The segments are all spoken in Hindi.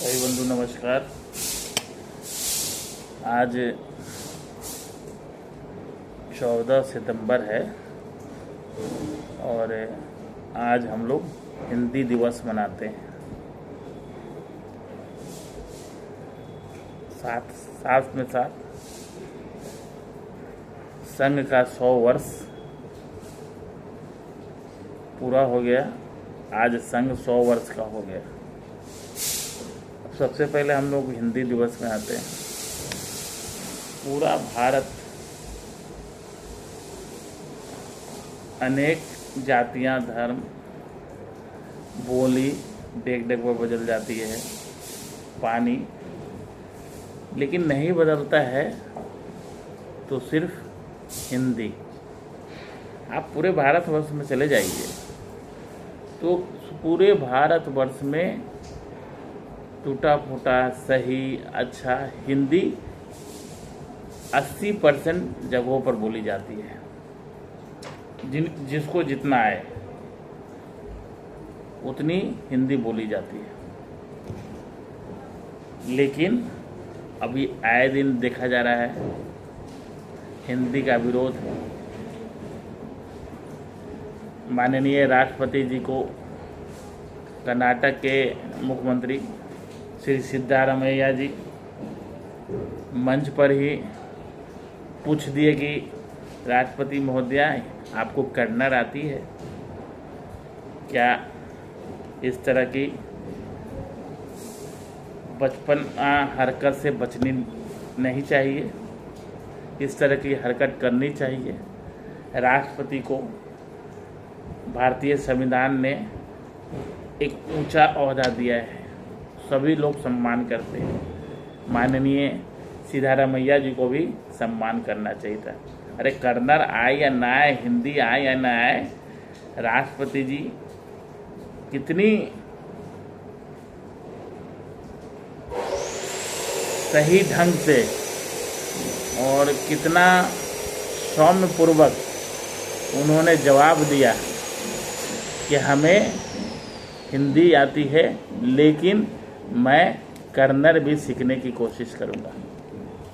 भाई बंधु नमस्कार। आज 14 सितंबर है और आज हम लोग हिंदी दिवस मनाते हैं। साथ में साथ संघ का 100 वर्ष पूरा हो गया। आज संघ 100 वर्ष का हो गया। सबसे पहले हम लोग हिंदी दिवस में आते हैं। पूरा भारत अनेक जातियां, धर्म, बोली डेग डेग पर बदल जाती है, पानी, लेकिन नहीं बदलता है तो सिर्फ हिंदी। आप पूरे भारतवर्ष में चले जाइए तो पूरे भारतवर्ष में टूटा फूटा सही अच्छा हिंदी 80% जगहों पर बोली जाती है। जिसको जितना आए उतनी हिंदी बोली जाती है। लेकिन अभी आए दिन देखा जा रहा है हिंदी का विरोध। माननीय राष्ट्रपति जी को कर्नाटक के मुख्यमंत्री श्री सिद्धारमैया जी मंच पर ही पूछ दिए कि राष्ट्रपति महोदया, आपको कन्नड़ आती है क्या? इस तरह की बचपन हरकत से बचनी नहीं चाहिए, इस तरह की हरकत करनी चाहिए। राष्ट्रपति को भारतीय संविधान ने एक ऊंचा ओहदा दिया है, सभी लोग सम्मान करते हैं। माननीय सिद्धारमैया जी को भी सम्मान करना चाहिए था। अरे कन्नड़ आए या ना आए, हिंदी आए या ना आए, राष्ट्रपति जी कितनी सही ढंग से और कितना सौम्यपूर्वक उन्होंने जवाब दिया कि हमें हिंदी आती है लेकिन मैं कन्नड़ भी सीखने की कोशिश करूंगा।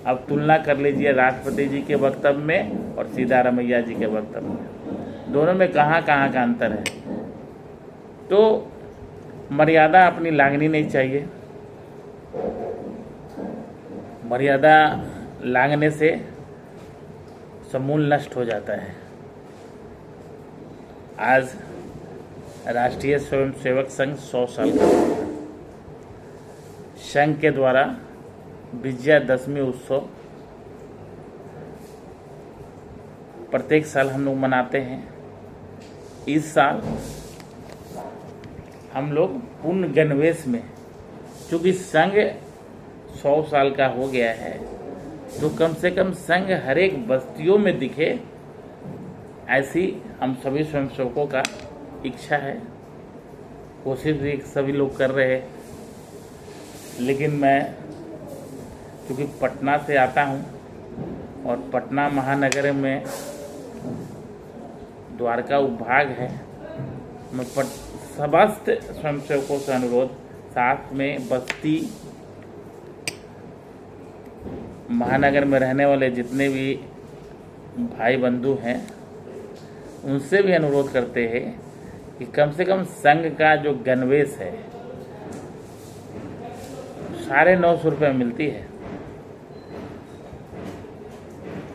अब तुलना कर लीजिए राष्ट्रपति जी के वक्तव्य में और सिद्धारमैया जी के वक्तव्य में, दोनों में कहाँ कहाँ का अंतर है। तो मर्यादा अपनी लांघनी नहीं चाहिए। मर्यादा लांघने से समूल नष्ट हो जाता है। आज राष्ट्रीय स्वयंसेवक संघ 100 साल का संघ के द्वारा विजयादशमी उत्सव प्रत्येक साल हम लोग मनाते हैं। इस साल हम लोग पूर्ण गणवेश में, चूँकि संघ 100 साल का हो गया है तो कम से कम संघ हर एक बस्तियों में दिखे, ऐसी हम सभी स्वयंसेवकों का इच्छा है। कोशिश भी सभी लोग कर रहे हैं। लेकिन मैं क्योंकि पटना से आता हूँ और पटना महानगर में द्वारका उपभाग है, मैं समस्त स्वयंसेवकों से अनुरोध, साथ में बस्ती महानगर में रहने वाले जितने भी भाई बंधु हैं उनसे भी अनुरोध करते हैं कि कम से कम संघ का जो गणवेश है 950 रुपये मिलती है।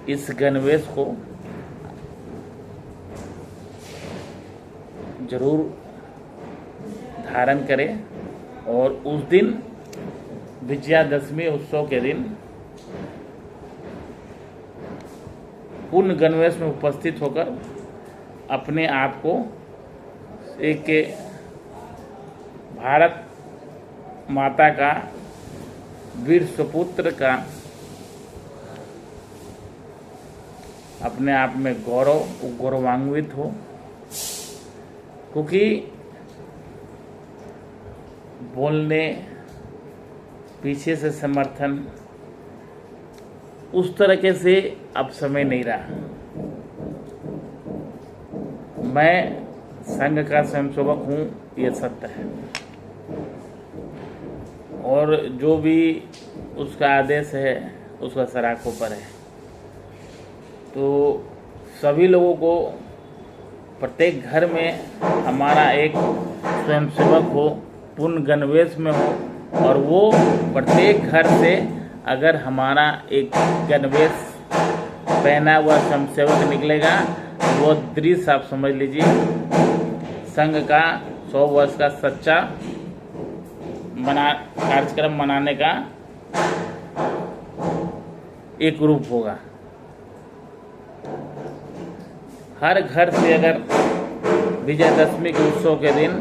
इस गणवेश को जरूर धारण करें और उस दिन विजयादशमी उत्सव के दिन पूर्ण गणवेश में उपस्थित होकर अपने आप को एक भारत माता का वीर सुपुत्र का अपने आप में गौरवान्वित हो, क्योंकि बोलने पीछे से समर्थन उस तरीके से अब समय नहीं रहा। मैं संघ का स्वयंसेवक हूँ, ये सत्य है। और जो भी उसका आदेश है उसका सराखों पर है। तो सभी लोगों को प्रत्येक घर में हमारा एक स्वयंसेवक हो, पूर्ण गणवेश में हो, और वो प्रत्येक घर से अगर हमारा एक गणवेश पहना हुआ स्वयंसेवक निकलेगा वो दृश्य आप समझ लीजिए संघ का 100 वर्ष का सच्चा कार्यक्रम मनाने का एक रूप होगा। हर घर से अगर विजयदशमी के उत्सव के दिन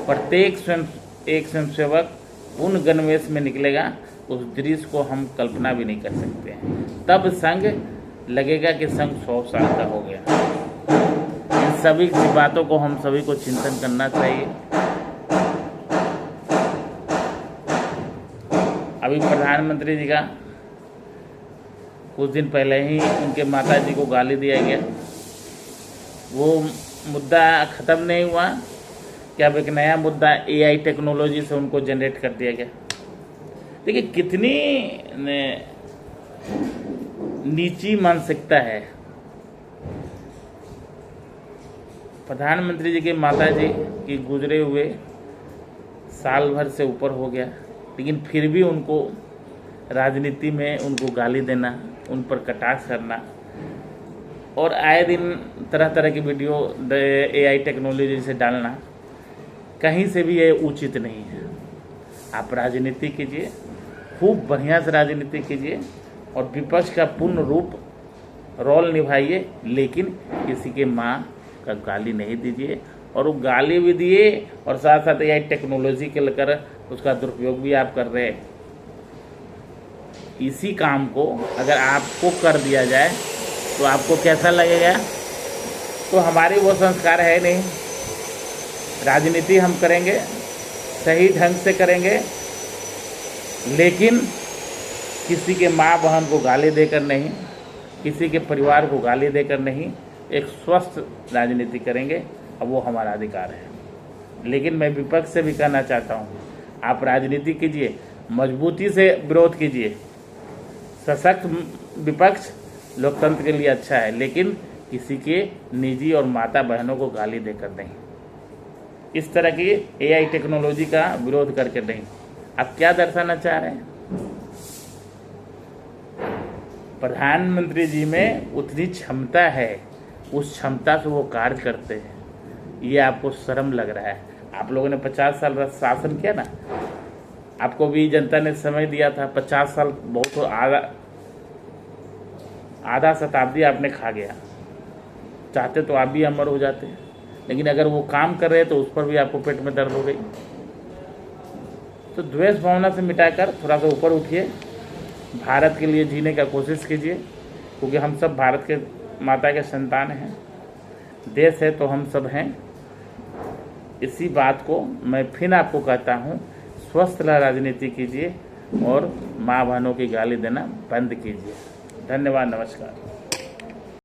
प्रत्येक स्वयंसेवक पूर्ण गणवेश में निकलेगा, उस दृश्य को हम कल्पना भी नहीं कर सकते हैं। तब संघ लगेगा कि संघ 100 साल का हो गया। इन सभी बातों को हम सभी को चिंतन करना चाहिए। अभी प्रधानमंत्री जी का कुछ दिन पहले ही उनके माता जी को गाली दिया गया, वो मुद्दा ख़त्म नहीं हुआ कि अब एक नया मुद्दा AI टेक्नोलॉजी से उनको जनरेट कर दिया गया। देखिए कितनी नीची मानसिकता है। प्रधानमंत्री जी के माता जी की गुजरे हुए साल भर से ऊपर हो गया, लेकिन फिर भी उनको राजनीति में उनको गाली देना, उन पर कटाक्ष करना और आए दिन तरह तरह की वीडियो AI टेक्नोलॉजी से डालना कहीं से भी ये उचित नहीं है। आप राजनीति कीजिए, खूब बढ़िया से राजनीति कीजिए और विपक्ष का पूर्ण रूप रोल निभाइए, लेकिन किसी के माँ का गाली नहीं दीजिए। और वो गाली भी दिए और साथ साथ AI टेक्नोलॉजी के लेकर उसका दुरुपयोग भी आप कर रहे हैं। इसी काम को अगर आपको कर दिया जाए तो आपको कैसा लगेगा? तो हमारे वो संस्कार है नहीं। राजनीति हम करेंगे, सही ढंग से करेंगे, लेकिन किसी के माँ बहन को गाली देकर नहीं, किसी के परिवार को गाली देकर नहीं, एक स्वस्थ राजनीति करेंगे। अब वो हमारा अधिकार है। लेकिन मैं विपक्ष से भी कहना चाहता हूँ, आप राजनीति कीजिए, मजबूती से विरोध कीजिए। सशक्त विपक्ष लोकतंत्र के लिए अच्छा है, लेकिन किसी के निजी और माता बहनों को गाली देकर नहीं, इस तरह की AI टेक्नोलॉजी का विरोध करके नहीं। आप क्या दर्शाना चाह रहे हैं? प्रधानमंत्री जी में उतनी क्षमता है, उस क्षमता से वो कार्य करते हैं, ये आपको शर्म लग रहा है। आप लोगों ने 50 साल शासन किया ना, आपको भी जनता ने समय दिया था। 50 साल बहुत आधा शताब्दी आपने खा गया। चाहते तो आप भी अमर हो जाते, लेकिन अगर वो काम कर रहे तो उस पर भी आपको पेट में दर्द हो गई। तो द्वेष भावना से मिटाकर थोड़ा सा ऊपर उठिए, भारत के लिए जीने का कोशिश कीजिए, क्योंकि हम सब भारत के माता के संतान हैं। देश है तो हम सब हैं। इसी बात को मैं फिर आपको कहता हूँ, स्वस्थ राजनीति कीजिए और माँ बहनों की गाली देना बंद कीजिए। धन्यवाद, नमस्कार।